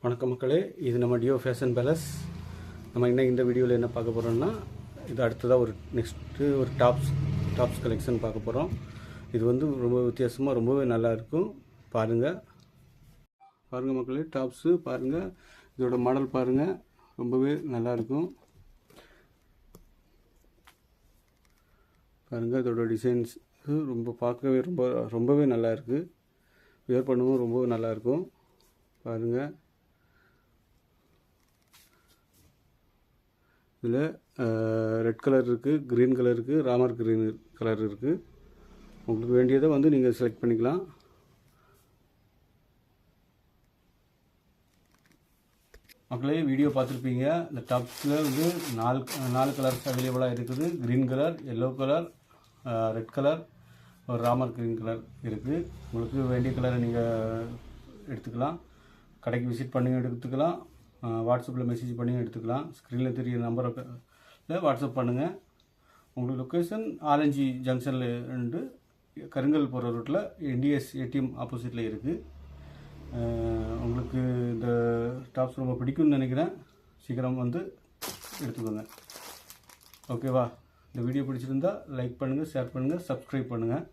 வணக்கம் மக்களே, இது நம்ம டியோ ஃபேஷன் பேலஸ். நம்ம இன்னைக்கு இந்த வீடியோவில் என்ன பார்க்க போகிறோம்னா, இது அடுத்ததாக நெக்ஸ்ட்டு ஒரு டாப்ஸ் கலெக்ஷன் பார்க்க போகிறோம். இது வந்து ரொம்ப வித்தியாசமாக ரொம்பவே நல்லா இருக்கும். பாருங்கள் மக்களே, டாப்ஸு பாருங்கள், இதோட மாடல் பாருங்கள், ரொம்பவே நல்லா இருக்கும். பாருங்கள், இதோட டிசைன்ஸ் ரொம்ப பார்க்கவே ரொம்பவே நல்லா இருக்குது. வியர் பண்ணவும் ரொம்பவே நல்லாயிருக்கும். பாருங்கள், இதில் ரெட் கலர் இருக்குது, க்ரீன் கலர் இருக்குது, ராமர் க்ரீன் கலர் இருக்குது. உங்களுக்கு வேண்டியதை வந்து நீங்கள் செலக்ட் பண்ணிக்கலாம். மக்களே, வீடியோ பார்த்துருப்பீங்க. இந்த டாப்ஸில் வந்து நாலு கலர்ஸ் அவைலபிளாக இருக்குது. Green colour, yellow colour, red colour, ஒரு ராமர் க்ரீன் கலர் இருக்குது. உங்களுக்கு வேண்டிய கலரை நீங்கள் எடுத்துக்கலாம். கடைக்கு விசிட் பண்ணி எடுத்துக்கலாம். வாட்ஸ்அப்பில் மெசேஜ் பண்ணி எடுத்துக்கலாம். ஸ்க்ரீனில் தெரிகிற நம்பரில் வாட்ஸ்அப் பண்ணுங்கள். உங்களுக்கு லொக்கேஷன் ஆலஞ்சி ஜங்ஷனில் இருந்து கருங்கல் போகிற ரூட்டில் NDS ATM ஆப்போசிட்டில் இருக்குது. உங்களுக்கு இந்த டாப்ஸ் ரொம்ப பிடிக்கும்னு நினைக்கிறேன். சீக்கிரம் வந்து எடுத்துக்கோங்க. ஓகேவா? இந்த வீடியோ பிடிச்சிருந்தா லைக் பண்ணுங்கள், ஷேர் பண்ணுங்கள், சப்ஸ்கிரைப் பண்ணுங்கள்.